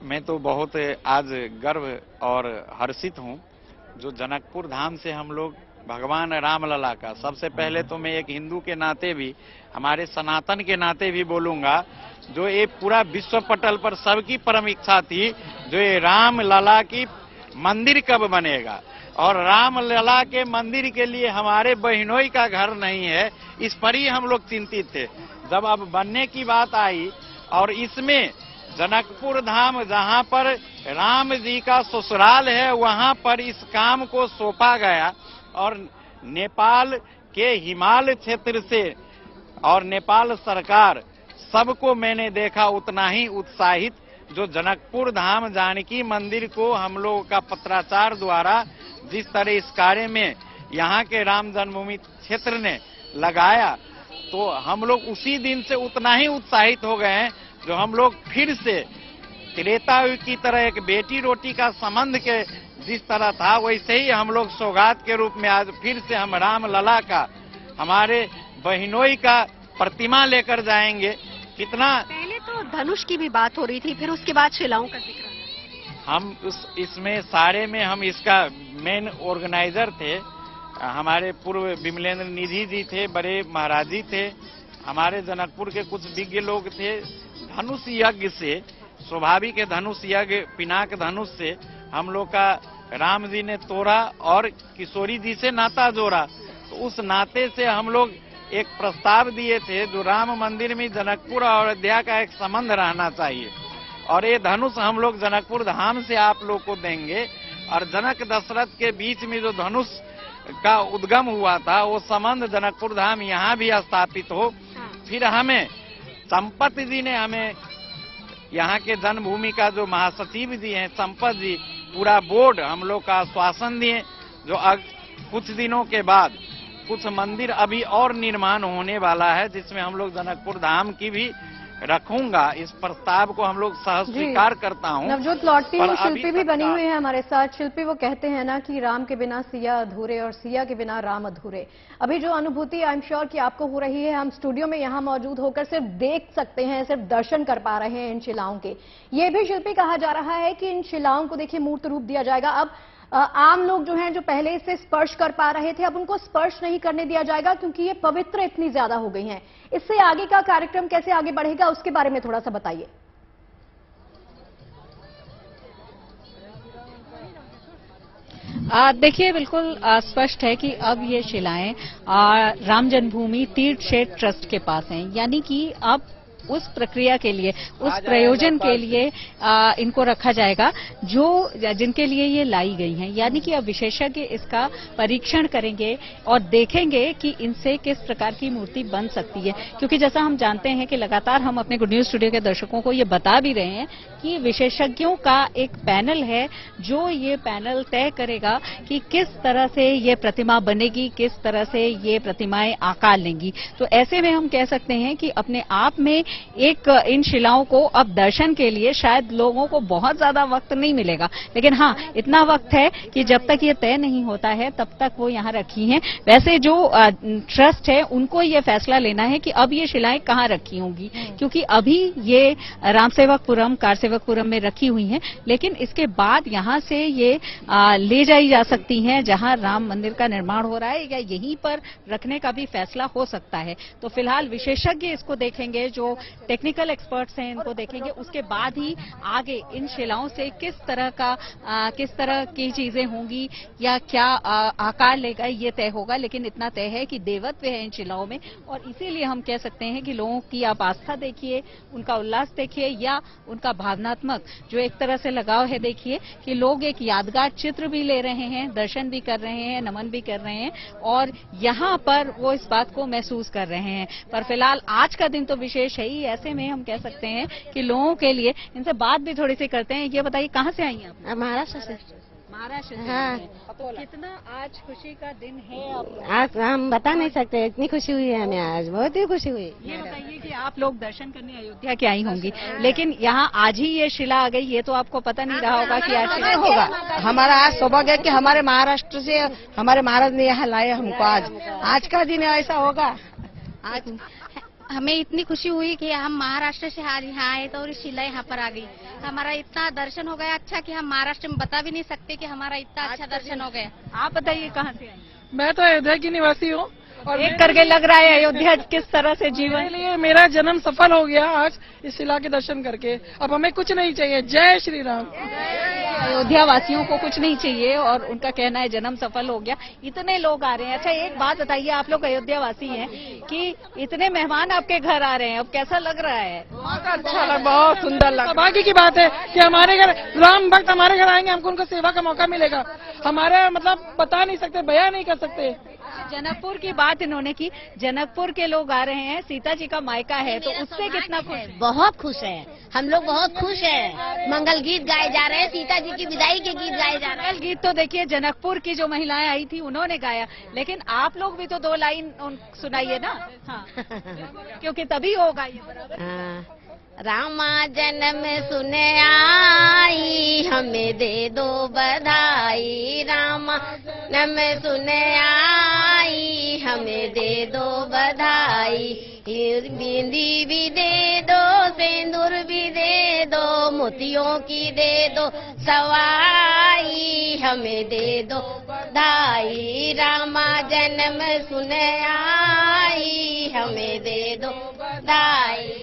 मैं तो बहुत आज गर्व और हर्षित हूँ जो जनकपुर धाम से हम लोग भगवान रामलला का, सबसे पहले तो मैं एक हिंदू के नाते भी, हमारे सनातन के नाते भी बोलूंगा, जो ये पूरा विश्व पटल पर सबकी परम इच्छा थी, जो ये रामलला की मंदिर कब बनेगा, और रामलला के मंदिर के लिए हमारे बहनोई का घर नहीं है, इस पर ही हम लोग चिंतित थे। जब अब बनने की बात आई और इसमें जनकपुर धाम जहां पर राम जी का ससुराल है, वहां पर इस काम को सौंपा गया और नेपाल के हिमालय क्षेत्र से और नेपाल सरकार सबको मैंने देखा उतना ही उत्साहित, जो जनकपुर धाम जानकी मंदिर को हम लोगों का पत्राचार द्वारा जिस तरह इस कार्य में यहाँ के राम जन्मभूमि क्षेत्र ने लगाया, तो हम लोग उसी दिन से उतना ही उत्साहित हो गए हैं, जो हम लोग फिर से त्रेता युग की तरह एक बेटी रोटी का संबंध के जिस तरह था, वैसे ही हम लोग सौगात के रूप में आज फिर से हम रामलला का, हमारे बहनोई का प्रतिमा लेकर जाएंगे। कितना पहले तो धनुष की भी बात हो रही थी, फिर उसके बाद शिलाओं का जिक्र। हम इसमें सारे में हम इसका मेन ऑर्गेनाइजर थे, हमारे पूर्व विमलेंद्र निधि जी थे, बड़े महाराज जी थे, हमारे जनकपुर के कुछ विज्ञ लोग थे। धनुष यज्ञ से, स्वाभाविक धनुष यज्ञ, पिनाक धनुष से हम लोग का राम जी ने तोड़ा और किशोरी जी से नाता जोड़ा, तो उस नाते से हम लोग एक प्रस्ताव दिए थे, जो राम मंदिर में जनकपुर और अयोध्या का एक संबंध रहना चाहिए, और ये धनुष हम लोग जनकपुर धाम से आप लोग को देंगे। और जनक दशरथ के बीच में जो धनुष का उद्गम हुआ था, वो संबंध जनकपुर धाम यहाँ भी स्थापित हो। फिर हमें संपत जी ने, हमें यहाँ के जन्मभूमि का जो महासचिव जी हैं संपत जी, पूरा बोर्ड हम लोग का आश्वासन दिए, जो कुछ दिनों के बाद कुछ मंदिर अभी और निर्माण होने वाला है, जिसमें हम लोग जनकपुर धाम की भी रखूंगा। इस प्रस्ताव को हम लोग सह स्वीकार करता हूं। नवजोत लौटती हुई शिल्पी भी बनी हुई है हमारे साथ। शिल्पी वो कहते हैं ना कि राम के बिना सिया अधूरे और सिया के बिना राम अधूरे। अभी जो अनुभूति आई एम श्योर कि आपको हो रही है, हम स्टूडियो में यहाँ मौजूद होकर सिर्फ देख सकते हैं, सिर्फ दर्शन कर पा रहे हैं इन शिलाओं के। ये भी शिल्पी कहा जा रहा है कि इन शिलाओं को देखिए मूर्त रूप दिया जाएगा। अब आम लोग जो हैं, जो पहले इसे स्पर्श कर पा रहे थे, अब उनको स्पर्श नहीं करने दिया जाएगा, क्योंकि ये पवित्र इतनी ज्यादा हो गई हैं। इससे आगे का कार्यक्रम कैसे आगे बढ़ेगा, उसके बारे में थोड़ा सा बताइए। देखिए, बिल्कुल स्पष्ट है कि अब ये शिलाएं राम जन्मभूमि तीर्थ क्षेत्र ट्रस्ट के पास हैं, यानी कि अब उस प्रक्रिया के लिए, उस प्रयोजन के लिए इनको रखा जाएगा जो जिनके लिए ये लाई गई हैं। यानी कि अब विशेषज्ञ इसका परीक्षण करेंगे और देखेंगे कि इनसे किस प्रकार की मूर्ति बन सकती है, क्योंकि जैसा हम जानते हैं कि लगातार हम अपने गुड न्यूज स्टूडियो के दर्शकों को ये बता भी रहे हैं कि विशेषज्ञों का एक पैनल है, जो ये पैनल तय करेगा कि किस तरह से ये प्रतिमा बनेगी, किस तरह से ये प्रतिमाएं आकार लेंगी। तो ऐसे में हम कह सकते हैं कि अपने आप में एक इन शिलाओं को अब दर्शन के लिए शायद लोगों को बहुत ज्यादा वक्त नहीं मिलेगा, लेकिन हाँ, इतना वक्त है कि जब तक ये तय नहीं होता है तब तक वो यहाँ रखी हैं। वैसे जो ट्रस्ट है उनको ये फैसला लेना है कि अब ये शिलाएं कहाँ रखी होंगी, क्योंकि अभी ये रामसेवकपुरम, कारसेवकपुरम में रखी हुई हैं, लेकिन इसके बाद यहाँ से ये ले जाई जा सकती हैं जहाँ राम मंदिर का निर्माण हो रहा है, या यहीं पर रखने का भी फैसला हो सकता है। तो फिलहाल विशेषज्ञ इसको देखेंगे, जो टेक्निकल एक्सपर्ट्स हैं इनको देखेंगे, उसके बाद ही आगे इन शिलाओं से किस तरह की चीजें होंगी या क्या आकार लेगा, ये तय होगा। लेकिन इतना तय है कि देवत्व है इन शिलाओं में, और इसीलिए हम कह सकते हैं कि लोगों की आप आस्था देखिए, उनका उल्लास देखिए, या उनका भावनात्मक जो एक तरह से लगाव है देखिए, कि लोग एक यादगार चित्र भी ले रहे हैं, दर्शन भी कर रहे हैं, नमन भी कर रहे हैं, और यहाँ पर वो इस बात को महसूस कर रहे हैं। पर फिलहाल आज का दिन तो विशेष है ही। ऐसे में हम कह सकते हैं कि लोगों के लिए, इनसे बात भी थोड़ी सी करते हैं। ये बताइए, कहाँ से आई हैं आप? महाराष्ट्र से। महाराष्ट्र से? हाँ। तो कितना आज खुशी का दिन है आपको? आज हम बता नहीं सकते, इतनी खुशी हुई है हमें, आज बहुत ही खुशी हुई। ये बताइए कि आप लोग दर्शन करने अयोध्या के आई होंगी, लेकिन यहाँ आज ही ये शिला आ गई, ये तो आपको पता नहीं रहा होगा कि आज शिला होगा। हमारा आज सौभाग्य है कि हमारे महाराष्ट्र से हमारे महाराज ने यहाँ लाए हमको। आज का दिन ऐसा होगा। आज हमें इतनी खुशी हुई कि हम महाराष्ट्र से आज यहाँ आए तो और शिला यहाँ पर आ गई। हमारा इतना दर्शन हो गया अच्छा कि हम महाराष्ट्र में बता भी नहीं सकते कि हमारा इतना अच्छा दर्शन हो गया। आप बताइए कहाँ से आए? मैं तो अयोध्या की निवासी हूँ और एक करके लग रहा है अयोध्या किस तरह से मेरे जीवन। लिए मेरा जन्म सफल हो गया आज इस शिला के दर्शन करके। अब हमें कुछ नहीं चाहिए। जय श्री राम। अयोध्या वासियों को कुछ नहीं चाहिए और उनका कहना है जन्म सफल हो गया। इतने लोग आ रहे हैं। अच्छा एक बात बताइए, आप लोग अयोध्या वासी हैं कि इतने मेहमान आपके घर आ रहे हैं, अब कैसा लग रहा है? बहुत अच्छा लगा, बहुत सुंदर लगा। सौभाग्य की बात है कि हमारे घर राम भक्त हमारे घर आएंगे, हमको उनका सेवा का मौका मिलेगा। हमारे मतलब बता नहीं सकते, बयां नहीं कर सकते। जनकपुर की बात इन्होंने की। जनकपुर के लोग आ रहे हैं, सीता जी का मायका है, तो उससे कितना खुश है? बहुत खुश है, हम लोग बहुत खुश हैं। मंगल गीत गाए जा रहे हैं, सीता जी की विदाई के गीत गाए जा रहे हैं। मंगल गीत तो देखिए जनकपुर की जो महिलाएं आई थी उन्होंने गाया, लेकिन आप लोग भी तो 2 लाइन सुनाइए ना। हाँ क्योंकि तभी होगा ये बराबर। हाँ। रामा जन्म सुने आई, हमें दे दो बधाई। रामा जन्म सुने आई, हमें दे दो बधाई। बिंदी भी दे दो, सिंदूर भी दे दो, मोतियों की दे दो सवाई। हमें दे दो बधाई। रामा जन्म सुने आई, हमें दे दो बधाई।